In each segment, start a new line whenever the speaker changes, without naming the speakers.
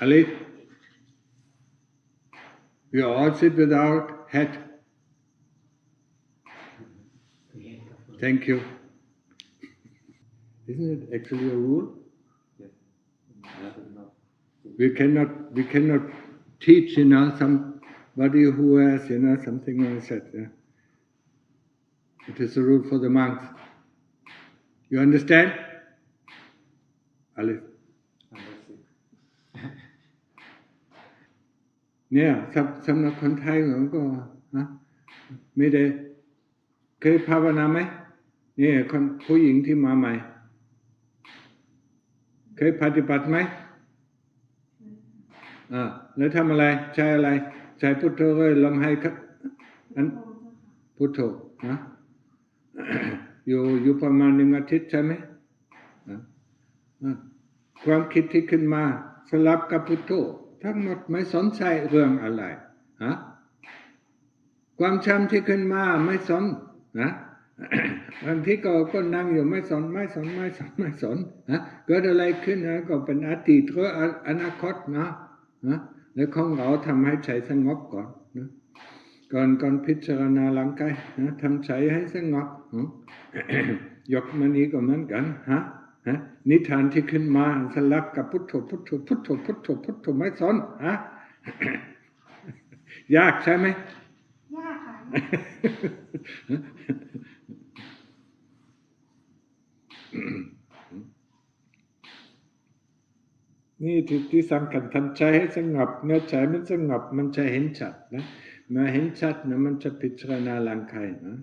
Alice, we all sit without hat. Thank you. Isn't it actually a rule? We cannot teach, somebody who has, something like that. Yeah? It is a rule for the monks. You understand? Alice. เนี่ยสำหรับคนไทยผมก็ไม่ได้เคยภาวนาไหมนี่คนผู้หญิงที่มาใหม่เคยปฏิบัติไหมแล้วทำอะไรใช้อะไรใช้พุทโธเลยลมให้พุทโธนะอยู่ประมาณ1 อาทิตย์ใช่ไหมความคิดที่ขึ้นมาสลับกับพุทโธทั้งหมดไม่สนใจเรื่องอะไรความจำที่ขึ้นมาไม่สนนะบางทีก็นั่งอยู่ไม่สนเกิดอะไรขึ้นก็เป็นอดีตหรืออนาคตนะแล้วของเราทำให้ใจสงบก่อนนะก่อนพิจารณาร่างกายนะทำใจให้สงบยกมันนี้ก็เหมือนกันนิทานที่ขึ้นมาสลับกับพุทโธไม่สนยากใช่ไหม
ยากค่ะ
นี่ที่สำคัญทำใจให้สงบเมื่อใจมันสงบมันจะเห็นชัดนะเมื่อเห็นชัดนะมันจะพิจารณาร่างกายนะ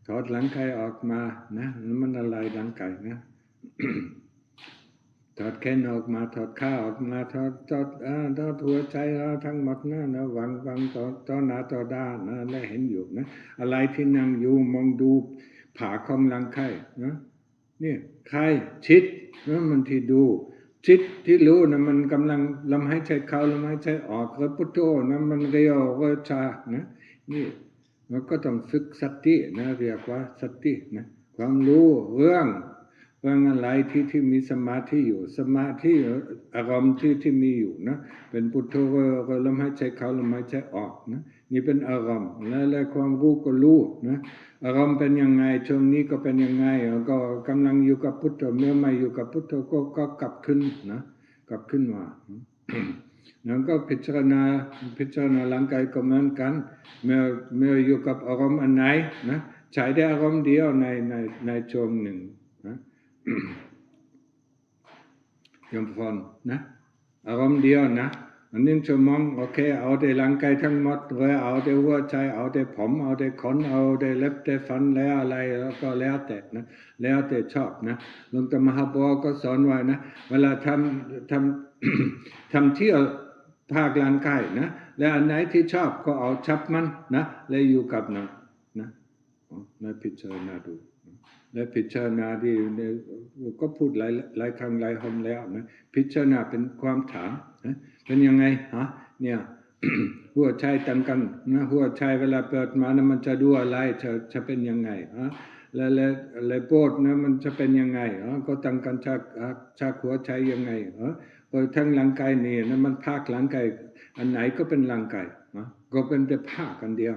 ถอดร่างกายออกมานะมันอะไรร่างกายนะถอดแขนออกมาถอดขาออกมาถอดหัวใจทั้งหมดนะวางต่อหน้าต่อตานะและเห็นอยู่นะอะไรที่นั่งอยู่มองดูผ่าของร่างกายนะนี่ใครจิตนะมันที่ดูจิตที่รู้นะมันกำลังลมหายใจเข้าลมหายใจออกแล้วพุทโธนะมันเรียวชานะนี่มันก็ต้องฝึกสตินะเรียกว่าสตินะความรู้เรื่องอะไรที่มีสมาธิอยู่สมาธิอารมณ์ที่มีอยู่นะเป็นพุทโธก็ลมหายใจเข้าลมหายใจออกนะนี่เป็นอารมณ์และความรู้ก็รู้นะอารมณ์เป็นยังไงช่วงนี้ก็เป็นยังไงก็กำลังอยู่กับพุทโธเมื่อไม่อยู่กับพุทโธก็กลับขึ้นนะกลับขึ้นมาแล้วก็พิจารณาร่างกายก็เหมือนกันเมื่ออยู่กับอารมณ์อันไหนนะใช้ได้อารมณ์เดียวในช่วงหนึ่งนะยมพรนะอารมณ์เดียวนะ1 ชั่วโมงโอเคเอาแต่ร่างกายทั้งหมดหรือเอาแต่หัวใจเอาแต่ผมเอาแต่ขนเอาแต่เล็บแต่ฟันแล้วอะไรก็แล้วแต่นะแล้วแต่ชอบนะหลวงตามหาบัวก็สอนไว้นะเวลาทำเที่ยวภาคร่างกายนะและอันไหนที่ชอบก็เอาชับมันนะและอยู่กับนะพิจารณาดูและพิจารณาที่ก็พูดหลายครั้งหลายหนแล้วนะพิจารณาเป็นความถามนะเป็นยังไงเนี่ย หัวใจต่างกันนะหัวใจเวลาเปิดมานะมันจะดูอะไรจะเป็นยังไงและโพดนะมันจะเป็นยังไงก็ต่างกันจากหัวใจยังไงก็ทั้งร่างกายนี่นะมันภาคร่างกายอันไหนก็เป็นร่างกายก็เป็นแต่ภาคกันเดียว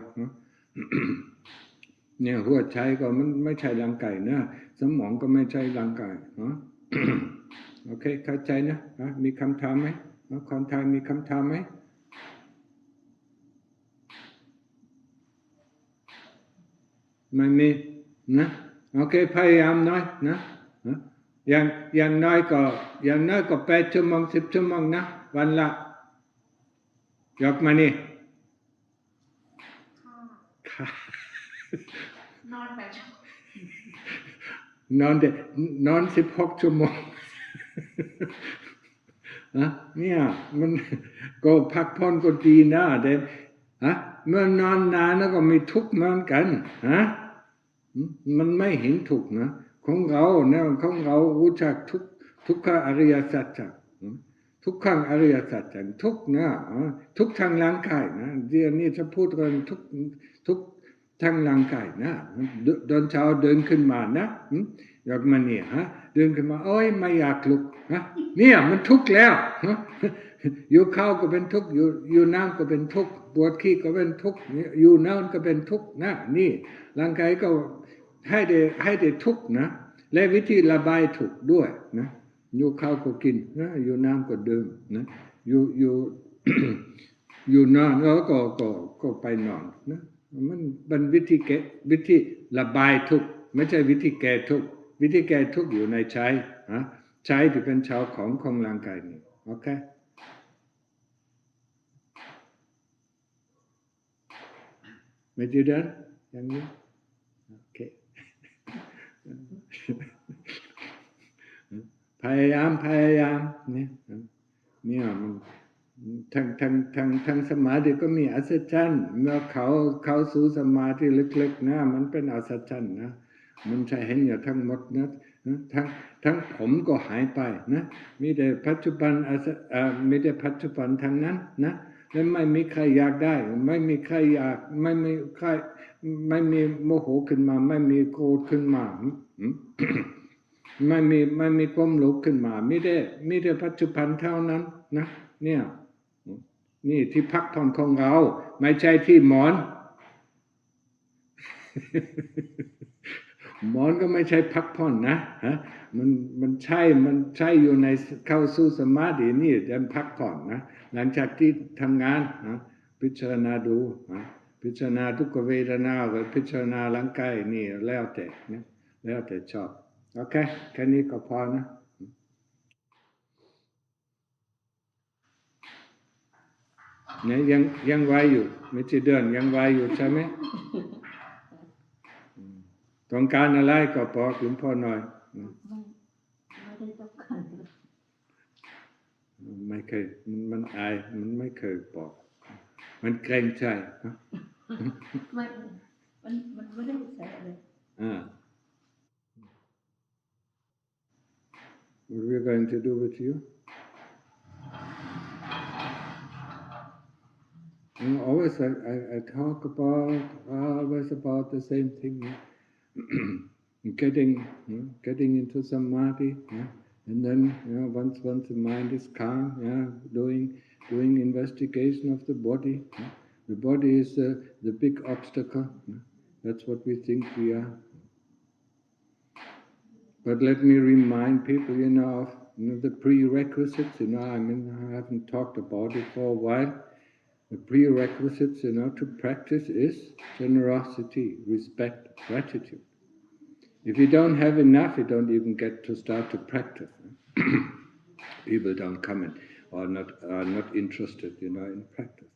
เนี่ยหัวใจก็มันไม่ใช่ร่างกายนะสมองก็ไม่ใช่ร่างกายโอเคเข้าใจนะมีคำถามไหมคนไทยมีคำถามไหมไม่มีนะโอเคพยายามหน่อยนะอย่างน้อยก็8 ชั่วโมง10 ชั่วโมงนะวันละยกมานี่ค่ะ
นอน8 ชั่วโมง
นอน16 ชั่วโมงเนี่ยมันก็พักผ่อนก็ดีนะแต่เมื่อนอนนานแล้วก็มีทุกข์เหมือนกันมันไม่เห็นทุกข์นะของเรารู้จักทุกขอริยสัจจะทุกขังอริยสัจจะทุกข์นะทุกทางร่างกายนะเดี๋ยวนี้จะพูดกันทุกทางร่างกายนะตอนเช้าเดินขึ้นมานะ อยากมาเนี่ยฮะเดินขึ้นมาโอ้ยไม่อยากลุกฮะเนี่ยมันทุกข์แล้วอยู่ข้าวก็เป็นทุกข์อยู่น้ำก็เป็นทุกข์ปวดขี้ก็เป็นทุกข์อยู่นอนก็เป็นทุกข์นะนี่ร่างกายก็ให้ได้ทุกข์นะและวิธีระบายทุกข์ด้วยนะอยู่ข้าวก็กินนะอยู่น้ำก็ดื่มนะอยู่นอนแล้วก็ไปนอนนะมันเป็นวิธีระบายทุกข์ไม่ใช่วิธีแก้ทุกข์วิธีแก้ทุกข์อยู่ในใจที่เป็นชาวของร่างกายนี้โอเคไม่ได้เดินอย่างนี้โอเคพยายามเนี่ยมันทั้งสมาธิก็มีอัศจรรย์เมื่อเขาสู่สมาธิลึกๆนะมันเป็นอัศจรรย์นะมันใช่เห็นอยู่ทั้งหมดนะทั้งผมก็หายไปนะมีแต่ปัจจุบันมีแต่ปัจจุบันทั้งนั้นนะและไม่มีใครอยากได้ไม่มีใครอยากไม่มีโมโหขึ้นมาไม่มีโกรธขึ้นมาไม่มีความหลงขึ้นมามีแต่ปัจจุบันเท่านั้นนะเนี่ยนี่ที่พักผ่อนของเราไม่ใช่ที่หมอนหมอนก็ไม่ใช่พักผ่อนนะฮะมันใช่อยู่ในเข้าสู่สมาธินี่จะพักผ่อนนะหลังจากที่ทำงานพิจารณาดูพิจารณาทุกขเวทนาหรือพิจารณาร่างกายนี่แล้วแต่นะแล้วแต่ชอบโอเคแค่นี้ก็พอนะเนี่ยยังไหวอยู่ไม่ใช่เดินยังไหวอยู่ใช่ไหมต้องการอะไรก็บอกหลวงพ่อหน่อย
ไม่ได้ต้องการ
ไม่เคยมันอายมันไม่เคยบอกมันเกรงใจ
มันไม่ได้ใส่อะไร
What are we going to do with you? Always I talk always about the same thing. Getting into samadhi, and then once the mind is calm, doing investigation of the body. The body is the big obstacle. That's what we think we are. But let me remind people, of the prerequisites. I haven't talked about it for a while. The prerequisites, to practice is generosity, respect, gratitude. If you don't have enough, you don't even get to start to practice. People don't come in or are not interested, in practice.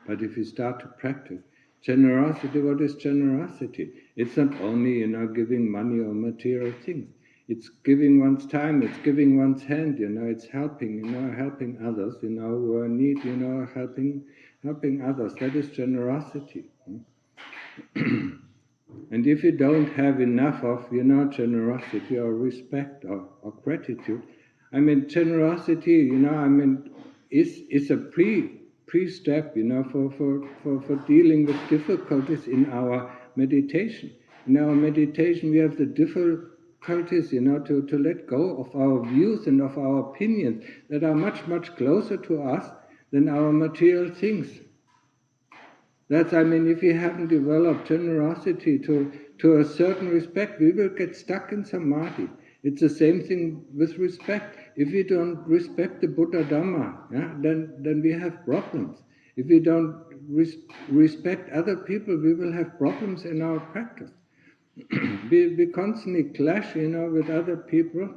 But if you start to practice generosity, what is generosity? It's not only, giving money or material things. It's giving one's time. It's giving one's hand. It's helping. Helping others. Who are in need. Helping others. That is generosity. And if you don't have enough of, generosity or respect or gratitude, generosity, is a pre-step, for dealing with difficulties in our meditation. In our meditation, we have the difficulties, to let go of our views and of our opinions that are much, much closer to us than our material things. That's, if we haven't developed generosity to a certain respect, we will get stuck in samadhi. It's the same thing with respect. If we don't respect the Buddha Dhamma, then we have problems. If we don't respect other people, we will have problems in our practice. we constantly clash, with other people.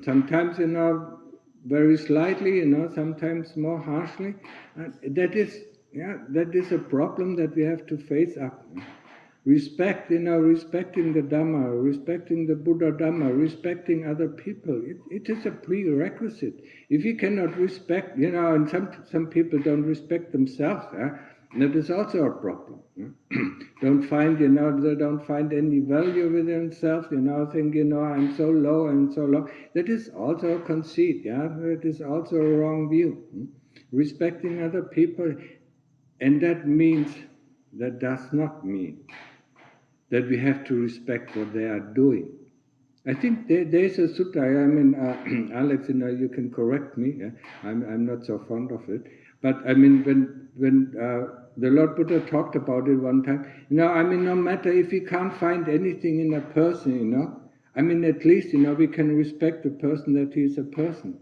Sometimes, very slightly, sometimes more harshly. That is a problem that we have to face up. Respect, respecting the Dhamma, respecting the Buddha Dhamma, respecting other people. It is a prerequisite. If you cannot respect, and some people don't respect themselves, that is also a problem. Don't find, they don't find any value within themselves, think, I'm so low, I'm so low. That is also a conceit, That is also a wrong view. Respecting other people, and that does not mean that we have to respect what they are doing. I think there's a sutta. I mean, Alex, you can correct me. Yeah? I'm not so fond of it, but I mean, when the Lord Buddha talked about it one time, I mean, no matter if we can't find anything in a person, I mean, at least we can respect the person that he is a person.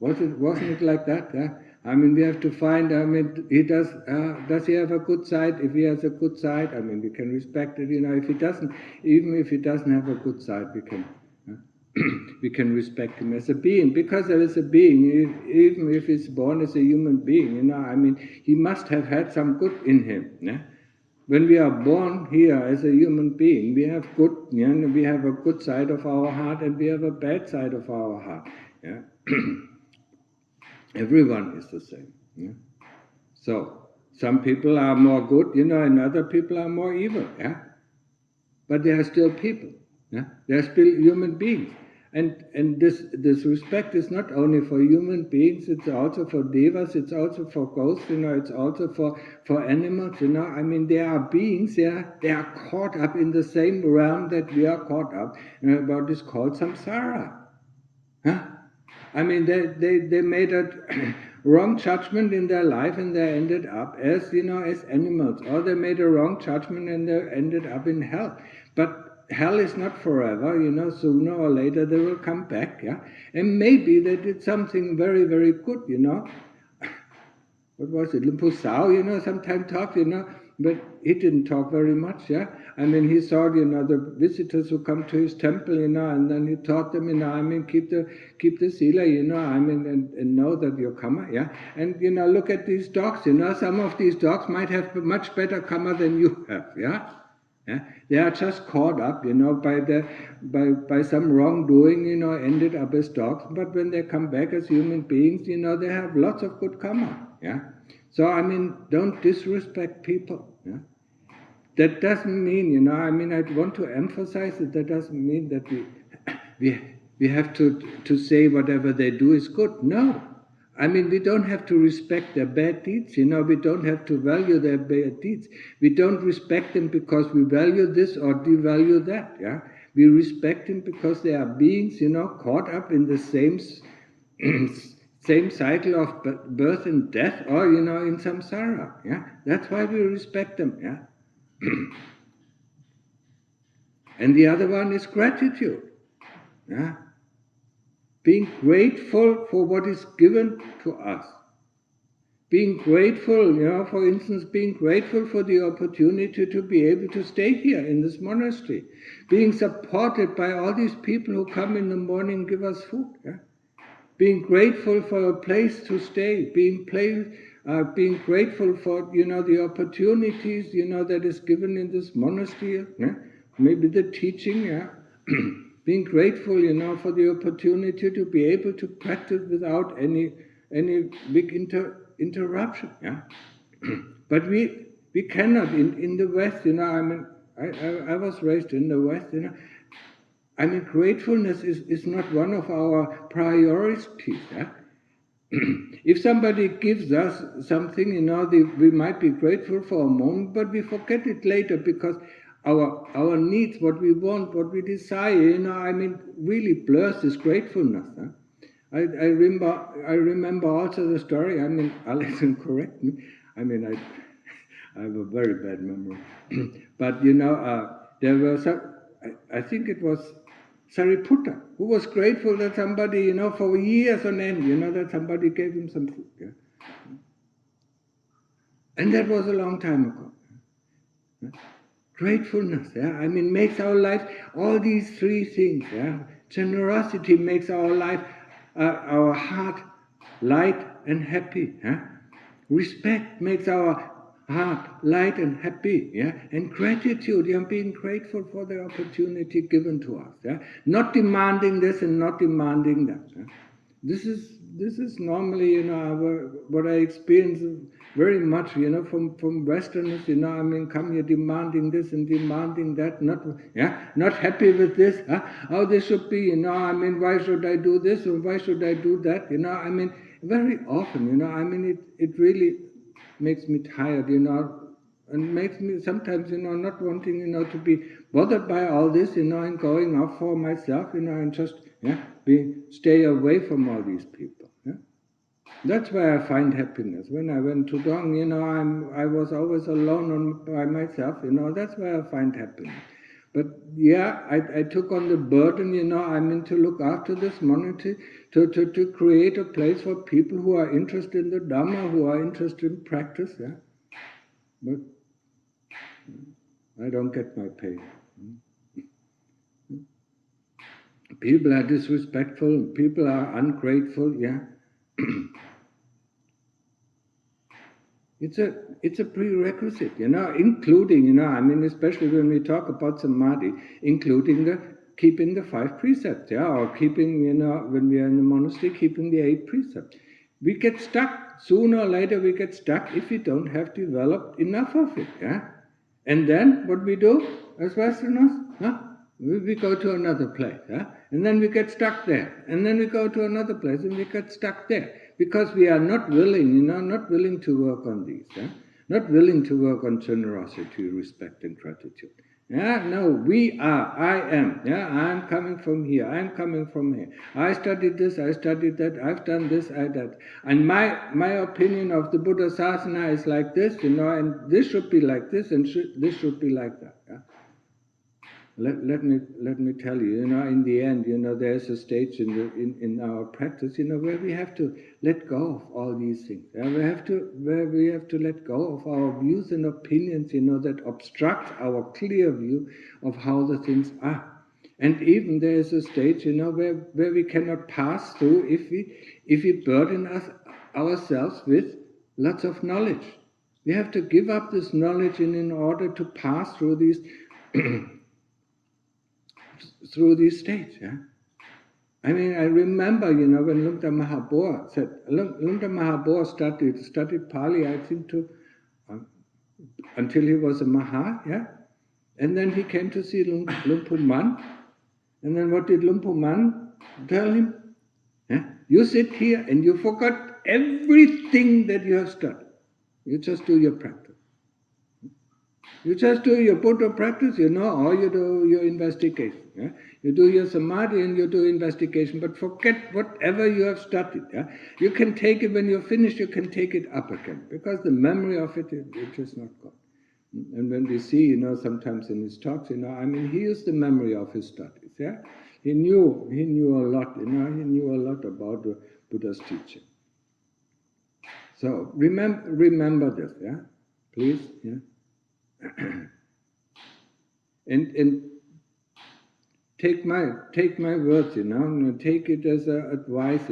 Wasn't it like that? Yeah. I mean, we have to find. I mean, does he have a good side? If he has a good side, I mean, we can respect it. If he doesn't, even if he doesn't have a good side, we can we can respect him as a being, because there is a being. Even if he's born as a human being, I mean, he must have had some good in him. Yeah? When we are born here as a human being, we have good. We have a good side of our heart, and we have a bad side of our heart. Yeah. Everyone is the same. Yeah? So some people are more good, and other people are more evil. Yeah, but they are still people. Yeah, they are still human beings. And this respect is not only for human beings; it's also for devas. It's also for ghosts. It's also for animals. I mean, they are beings. They are caught up in the same realm that we are caught up. What is called samsara. Huh? I mean, they made a wrong judgment in their life, and they ended up as as animals, or they made a wrong judgment and they ended up in hell. But hell is not forever, sooner or later they will come back, yeah. And maybe they did something very, very good, What was it? Lumpur Sao, sometimes talked, but he didn't talk very much, yeah. I mean, he saw, the visitors who come to his temple, and then he taught them, I mean, keep the sila, I mean, and know that you're karma, yeah. And, look at these dogs, some of these dogs might have much better karma than you have, yeah. Yeah? They are just caught up, by some wrongdoing, ended up as dogs. But when they come back as human beings, they have lots of good karma. Yeah. So I mean, don't disrespect people. Yeah. That doesn't mean, I mean, I want to emphasize that doesn't mean that we have to say whatever they do is good. No. I mean, we don't have to respect their bad deeds, we don't have to value their bad deeds. We don't respect them because we value this or devalue that, yeah. We respect them because they are beings, caught up in the same cycle of birth and death, or, in samsara, yeah. That's why we respect them, yeah. And the other one is gratitude, yeah. Being grateful for what is given to us. Being grateful, for instance, being grateful for the opportunity to be able to stay here in this monastery. Being supported by all these people who come in the morning and give us food. Yeah? Being grateful for a place to stay. Being grateful for, the opportunities, that is given in this monastery. Yeah? Maybe the teaching, yeah. Being grateful, for the opportunity to be able to practice without any big interruption. Yeah, but we cannot in the West. I mean, I was raised in the West. I mean, gratefulness is not one of our priorities. Yeah? If somebody gives us something, we might be grateful for a moment, but we forget it later because our needs, what we want, what we desire, I mean, really blurs this gratefulness. Huh? I remember also the story. I mean, Alex can correct me. I mean, I have a very bad memory. But there were some. I think it was Sariputta, who was grateful that somebody, for years on end, that somebody gave him some food. Yeah? And that was a long time ago. Yeah? Gratefulness, yeah, I mean, makes our life, all these three things, yeah. Generosity makes our life, our heart light and happy, yeah. Respect makes our heart light and happy, yeah. And gratitude, being grateful for the opportunity given to us, yeah. Not demanding this and not demanding that. Yeah? This is normally, what I experience very much, from Westerners, I mean, come here demanding this and demanding that, not happy with this, how this should be, I mean, why should I do this or why should I do that, I mean, very often, I mean, it really makes me tired, and makes me sometimes, not wanting, to be bothered by all this, and going off for myself, and just, stay away from all these people. That's where I find happiness. When I went to Dong, I was always alone by myself, that's where I find happiness. But I took on the burden, to look after this monastery, to create a place for people who are interested in the Dhamma, who are interested in practice, But I don't get my pay. People are disrespectful, people are ungrateful, It's a prerequisite, including, especially when we talk about samadhi, including keeping the 5 precepts, or keeping, when we are in the monastery, keeping the 8 precepts. We get stuck. Sooner or later we get stuck if we don't have developed enough of it, And then what we do as Westerners, we go to another place, And then we get stuck there. And then we go to another place and we get stuck there. Because we are not willing, not willing to work on these, Not willing to work on generosity, respect and gratitude. No, we are, I am, I'm coming from here, I'm coming from here. I studied this, I studied that, I've done this, I that. And my opinion of the Buddha Sasana is like this, and this should be like this, and this should be like that. Let me tell you, in the end, there's a stage in our practice, where we have to let go of all these things. Where we have to let go of our views and opinions, that obstruct our clear view of how the things are. And even there is a stage, where we cannot pass through if we burden ourselves with lots of knowledge. We have to give up this knowledge in order to pass through these through these states, I remember, when Lumta Mahabua said, Lumta Mahabua studied Pali, I think, until he was a Maha, And then he came to see Lumpu Man. And then what did Lumpu Man tell him? You sit here and you forgot everything that you have studied. You just do your practice. You just do your Buddha practice, or you do your investigation. You do your samadhi and you do investigation, but forget whatever you have studied. You can take it when you're finished, you can take it up again, because the memory of it is not gone. And when we see, sometimes in his talks, he used the memory of his studies. He knew a lot. He knew a lot about the Buddha's teaching. So remember this, please, And take my words, take it as advice,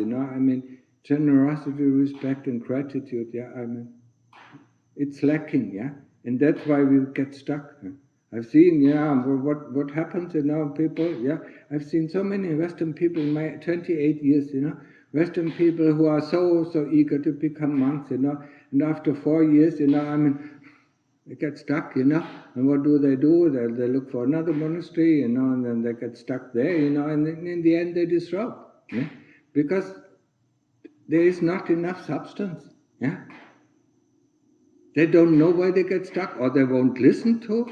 generosity, respect, and gratitude. It's lacking, and that's why we get stuck. I've seen, what happens, people. I've seen so many Western people in my 28 years, Western people who are so eager to become monks, and after 4 years, they get stuck, and what do? They look for another monastery, and then they get stuck there, and in the end they disrobe, because there is not enough substance, They don't know why they get stuck, or they won't listen to,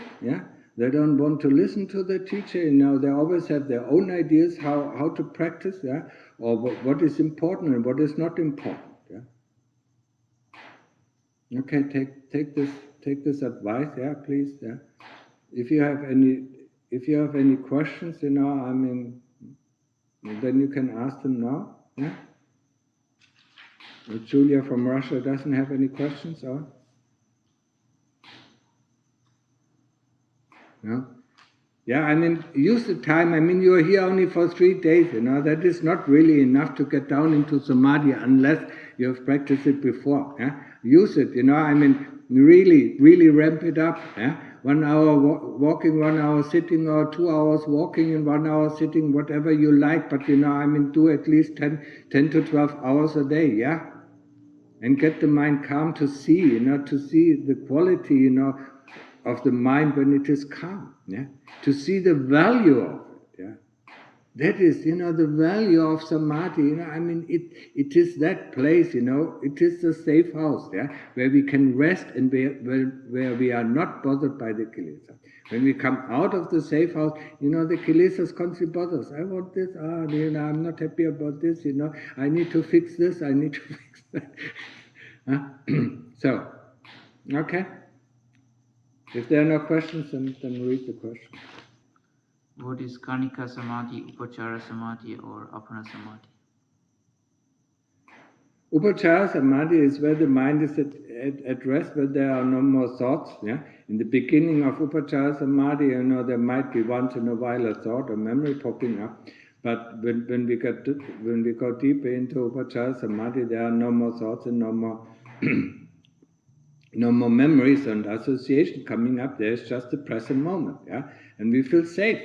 They don't want to listen to the teacher, they always have their own ideas how to practice, or what is important and what is not important, Okay, take this advice, please, If you have any questions, then you can ask them now, Julia from Russia doesn't have any questions, or? No? Use the time. You are here only for 3 days, that is not really enough to get down into samadhi unless you have practiced it before, Use it, really ramp it up, 1 hour walking, 1 hour sitting, or 2 hours walking and 1 hour sitting, whatever you like, but do at least 10 to 12 hours a day, And get the mind calm to see, to see the quality, of the mind when it is calm, To see the value of it, That is, the value of samadhi. I mean, it is that place. It is the safe house, where we can rest and where we are not bothered by the kilesas. When we come out of the safe house, the kilesas constantly bother us. I want this. I'm not happy about this. I need to fix this. I need to fix that. So, okay. If there are no questions, then read the question.
What is Kanika Samadhi, Upachara Samadhi, or Apana Samadhi?
Upachara Samadhi is where the mind is at rest, where there are no more thoughts. In the beginning of Upachara Samadhi, there might be once in a while a thought or memory popping up. But when we go deeper into Upachara Samadhi, there are no more thoughts and no more no more memories and association coming up. There is just the present moment, and we feel safe.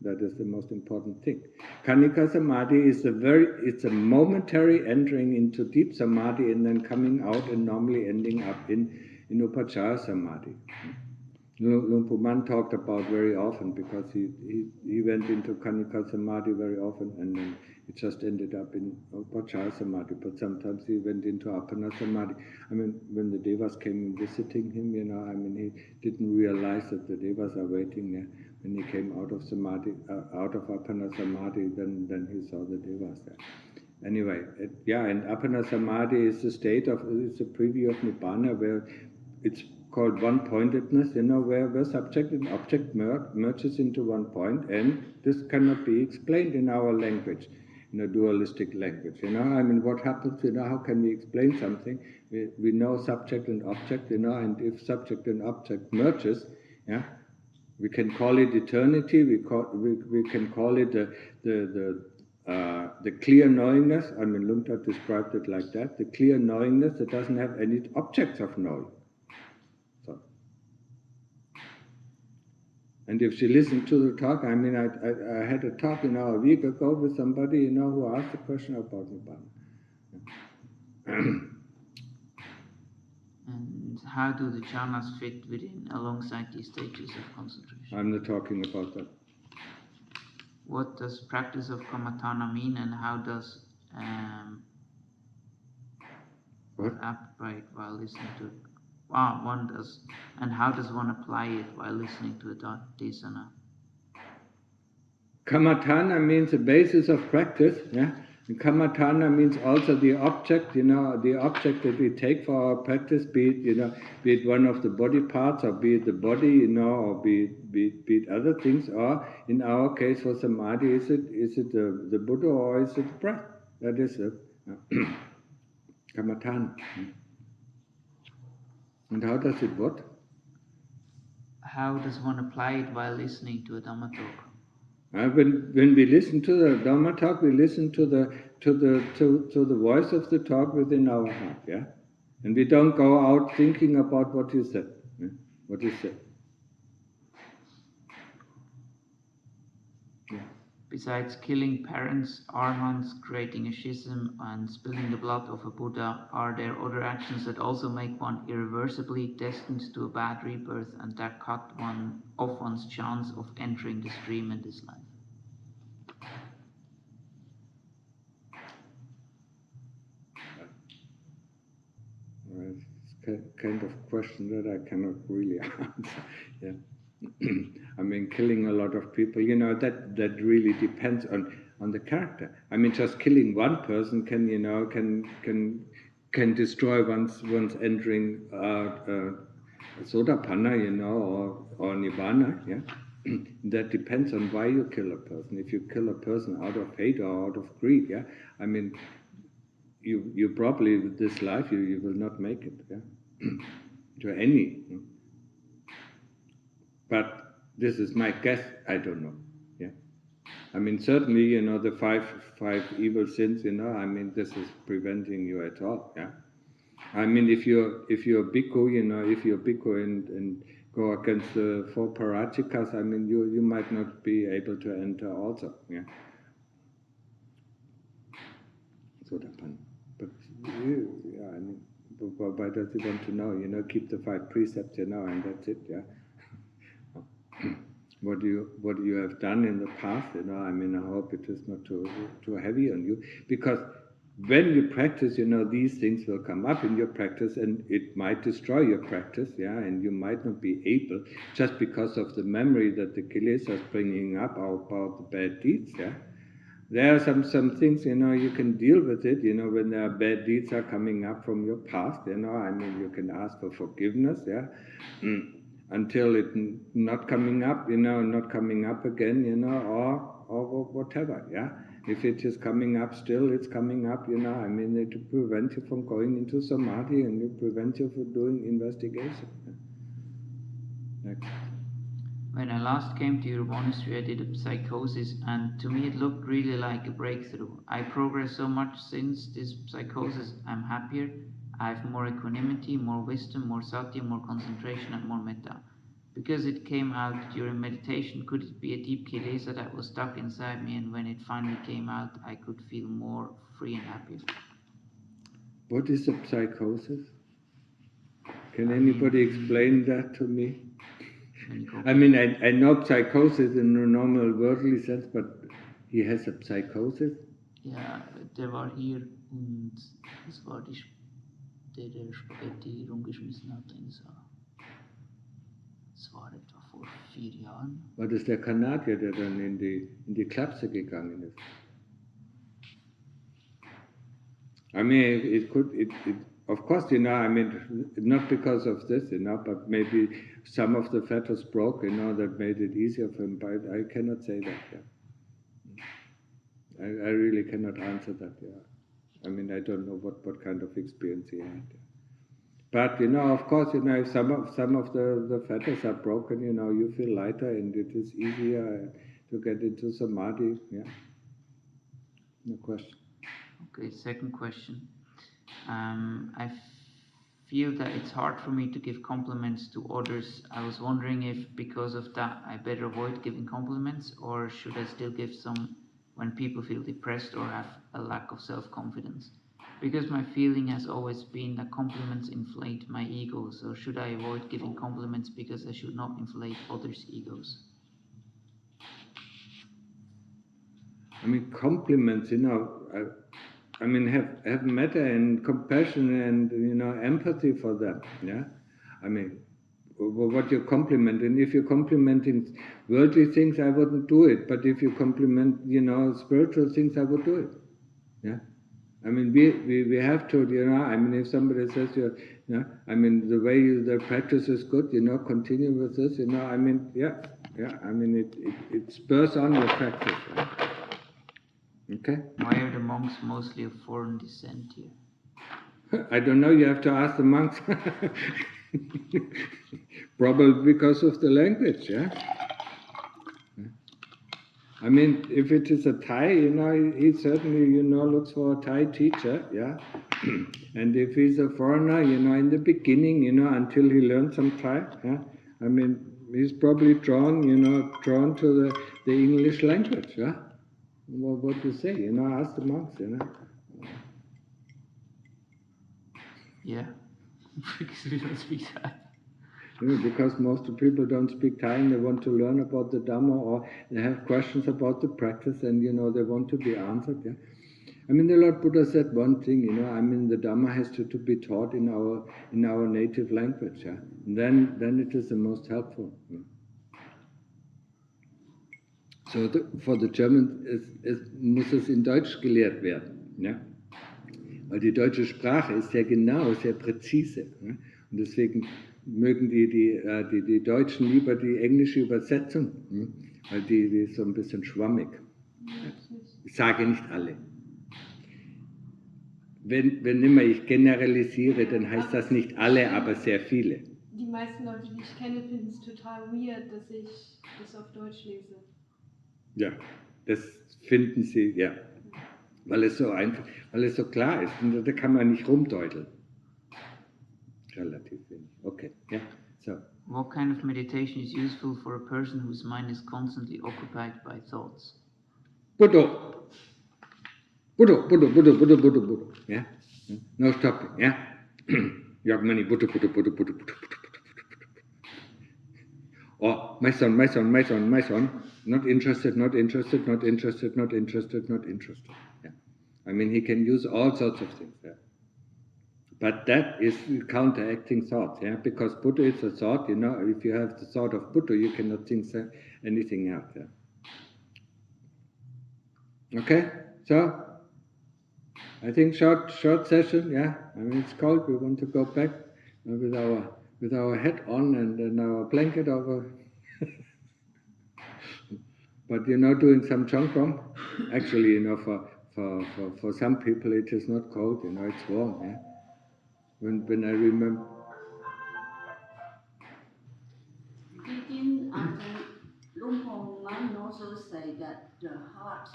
That is the most important thing. Kanika Samadhi is it's a momentary entering into deep Samadhi and then coming out and normally ending up in Upachara Samadhi. Luang Pu Man talked about very often because he went into Kanika Samadhi very often and then it just ended up in Upachara Samadhi. But sometimes he went into Apana Samadhi. I mean, when the Devas came visiting him, he didn't realize that the Devas are waiting there. When he came out of Samadhi, out of Apana Samadhi, then he saw the Devas there. Anyway, and Apana Samadhi is the state it's a preview of Nibbana where it's called one-pointedness, where subject and object merges into one point, and this cannot be explained in our language, in a dualistic language. What happens, how can we explain something? We know subject and object, and if subject and object merges, we can call it eternity. We can call it the clear knowingness. Luang Tat described it like that: the clear knowingness that doesn't have any objects of knowing. So, and if she listened to the talk, I had a talk a week ago with somebody who asked a question about Nibbana.
And how do the jhanas fit alongside these stages of concentration?
I'm not talking about that.
What does practice of kammatthana mean, and how does upright while listening to it? And how does one apply it while listening to a desana?
Kammatthana means the basis of practice. And kammatthana means also the object, the object that we take for our practice, be it one of the body parts, or be it the body, or be it other things, or in our case for samadhi, is it the Buddha or is it the breath? That is kammatthana. And how does it what?
How does one apply it while listening to a Dhammatalk?
When we listen to the Dhammatalk, we listen to the voice of the talk within our heart, and we don't go out thinking about what you said. What you said.
Besides killing parents, arhants, creating a schism, and spilling the blood of a Buddha, are there other actions that also make one irreversibly destined to a bad rebirth and that cut off one's chance of entering the stream in this life?
It's a kind of question that I cannot really answer. Killing a lot of people, that really depends on the character. Just killing one person can destroy one's entering Sotapanna, or Nibbana, That depends on why you kill a person. If you kill a person out of hate or out of greed, you probably with this life you will not make it, to any. But this is my guess. I don't know. Certainly, the five evil sins. This is preventing you at all. If you're bhikkhu, if you're bhikkhu and go against the 4 parachikas, you might not be able to enter also. But why does he want to know? Keep the 5 precepts, and that's it. what you have done in the past. I hope it is not too heavy on you, because when you practice, these things will come up in your practice, and it might destroy your practice, and you might not be able, just because of the memory that the kilesas bringing up about the bad deeds, There are some things, you can deal with it, when there are bad deeds are coming up from your past, you can ask for forgiveness, until it not coming up, not coming up again, or whatever, If it is coming up still, it's coming up, it to prevent you from going into samadhi, and it prevents you from doing investigation. Next.
When I last came to your monastery, I did a psychosis, and to me it looked really like a breakthrough. I progressed so much since this psychosis. I'm happier, I have more equanimity, more wisdom, more sati, more concentration, and more metta. Because it came out during meditation, could it be a deep kilesa that was stuck inside me, and when it finally came out, I could feel more free and happier?
What is a psychosis? Can anybody explain that to me? I know psychosis in a normal worldly sense, but he has a psychosis?
Ja, der war hier und das war der Spaghetti rumgeschmissen hat in den Saal. Das war etwa vor 4 Jahren.
War das der Kanadier, der dann in die Klapse gegangen ist? It could, of course, not because of this, but maybe some of the fetters broke, that made it easier for him, but I cannot say that, I really cannot answer that, I don't know what kind of experience he had. But, of course, if some of the fetters are broken, you feel lighter, and it is easier to get into samadhi, No question.
Okay, second question. I feel that it's hard for me to give compliments to others. I was wondering if, because of that, I better avoid giving compliments, or should I still give some when people feel depressed or have a lack of self-confidence? Because my feeling has always been that compliments inflate my ego, so should I avoid giving compliments because I should not inflate others' egos?
Compliments, have metta and compassion and, empathy for them, what you compliment, and if you're complimenting worldly things, I wouldn't do it, but if you compliment, spiritual things, I would do it, we have to, if somebody says, the way the practice is good, continue with this, it spurs on your practice, Okay?
Why are the monks mostly of foreign descent here?
I don't know, you have to ask the monks. Probably because of the language, if it is a Thai, he certainly, looks for a Thai teacher, And if he's a foreigner, in the beginning, until he learns some Thai, he's probably drawn to the English language, Well, what to say, ask the monks,
Yeah, because we don't speak Thai.
Because most of the people don't speak Thai and they want to learn about the Dhamma, or they have questions about the practice, and they want to be answered. The Lord Buddha said one thing. The Dhamma has to be taught in our native language. And then it is the most helpful. So for the German muss es in Deutsch gelehrt werden. Weil die deutsche Sprache ist sehr genau, sehr präzise. Und deswegen mögen die Deutschen lieber die englische Übersetzung, weil die ist so ein bisschen schwammig. Ich sage nicht alle. Wenn immer ich generalisiere, dann heißt das nicht alle, aber sehr viele.
Die meisten Leute, die ich kenne, finden es total weird, dass ich das auf Deutsch lese. Ja,
das finden sie, weil es so einfach, weil es so klar ist. Und da kann man nicht rumdeuteln. Relativ wenig. Okay, so.
What kind of meditation is useful for a person whose mind is constantly occupied by thoughts?
Buddha. Yeah? No stopping, Yagmani, Buddha. or my son, not interested. Yeah. I mean, he can use all sorts of things. Yeah. But that is counteracting thoughts, yeah, because Buddha is a thought. If you have the thought of Buddha, you cannot think anything else. Yeah. Okay, so I think short session. Yeah, I mean it's cold. We want to go back with our hat on and our blanket over. But doing some Chongkong. Actually, for some people it is not cold. It's warm. Yeah. When I remember.
Didn't Luang Por Man also say that the heart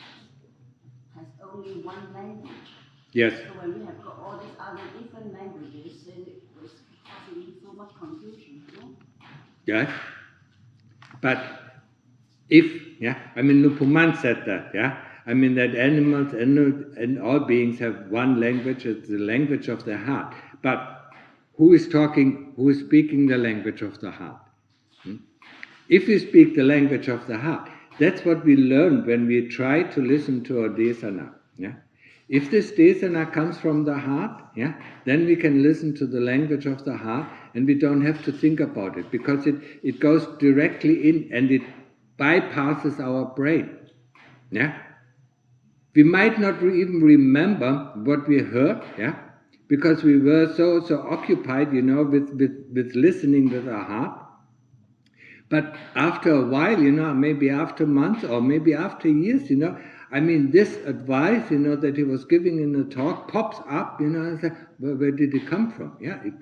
has only one language?
Yes.
So when we have got all these other different languages, then it was causing so much confusion, no?
Yes. But I mean, Luang Por Man said that, yeah? I mean, that animals and all beings have one language, it's the language of the heart. But who is speaking the language of the heart? If we speak the language of the heart, that's what we learn when we try to listen to a desana. Yeah? If this desana comes from the heart, yeah, then we can listen to the language of the heart and we don't have to think about it because it goes directly in and it bypasses our brain. Yeah? We might not even remember what we heard, yeah, because we were so occupied, with listening with our heart. But after a while, maybe after months or maybe after years, I mean, this advice, that he was giving in the talk pops up, I say, where did it come from? Yeah, it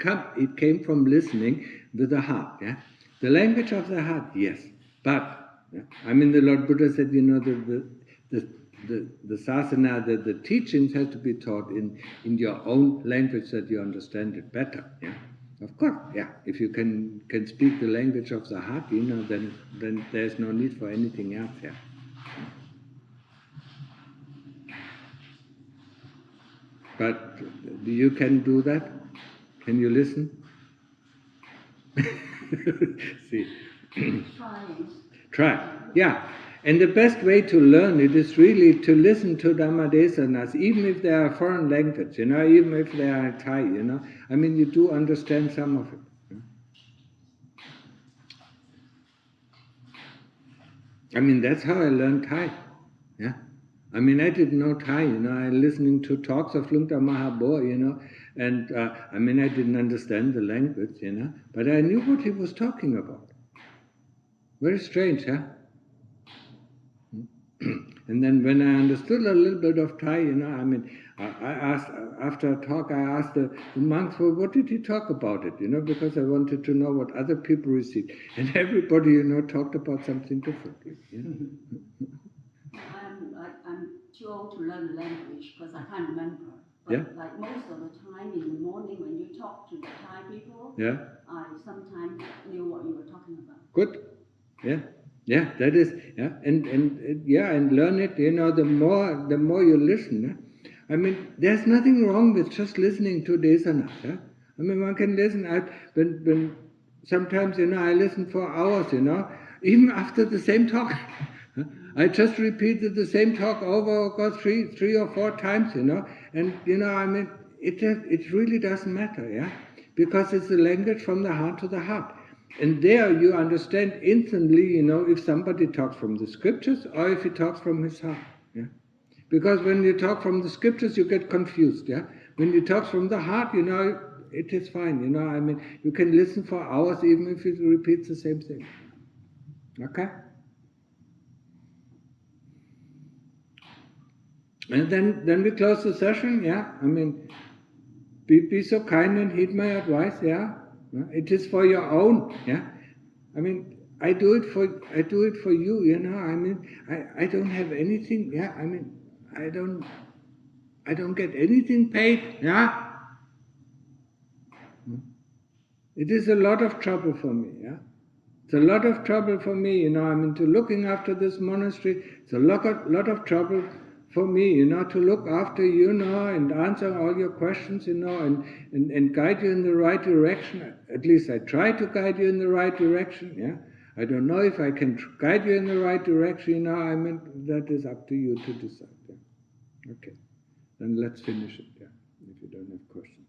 came from listening with the heart. Yeah, the language of the heart, yes. But yeah, I mean, the Lord Buddha said, the sasana, the teachings have to be taught in your own language that you understand it better. Yeah. Of course, yeah. If you can speak the language of the heart, then there's no need for anything else. Yeah. But you can do that. Can you listen? See. Try. Yeah. And the best way to learn it is really to listen to Dhamma desanas, even if they are foreign language, even if they are Thai, I mean, you do understand some of it. I mean, that's how I learned Thai. Yeah. I mean, I didn't know Thai, I listening to talks of Luang Por Mahabo, and I mean, I didn't understand the language, but I knew what he was talking about. Very strange, huh? And then when I understood a little bit of Thai, I mean, I asked, after a talk, I asked the monks, well, what did he talk about it, because I wanted to know what other people received. And everybody, talked about something differently,
I'm too old to learn the language because I can't remember. But
yeah.
Like most of the time in the morning when you talk to the Thai people,
yeah.
I sometimes knew what you were talking about.
Good. Yeah. Yeah, that is, yeah, and learn it, the more you listen. Yeah? I mean, there's nothing wrong with just listening to desanas. Yeah? I mean, one can listen, when sometimes, I listen for hours, even after the same talk. I just repeated the same talk over three or four times, and, I mean, it really doesn't matter, yeah? Because it's the language from the heart to the heart. And there you understand instantly, if somebody talks from the scriptures or if he talks from his heart. Yeah? Because when you talk from the scriptures, you get confused. Yeah? When you talk from the heart, it is fine. I mean, you can listen for hours even if it repeats the same thing. Okay? And then we close the session. Yeah? I mean, be so kind and heed my advice. Yeah? It is for your own, yeah. I mean, I do it for you, I mean, I don't have anything, yeah. I mean, I don't get anything paid, yeah. It is a lot of trouble for me, yeah. It's a lot of trouble for me, I mean, to looking after this monastery. It's a lot of trouble for me, to look after you, and answer all your questions, and guide you in the right direction. At least I try to guide you in the right direction, yeah. I don't know if I can guide you in the right direction. I mean, that is up to you to decide. Yeah. Okay, then let's finish it. Yeah, if you don't have questions.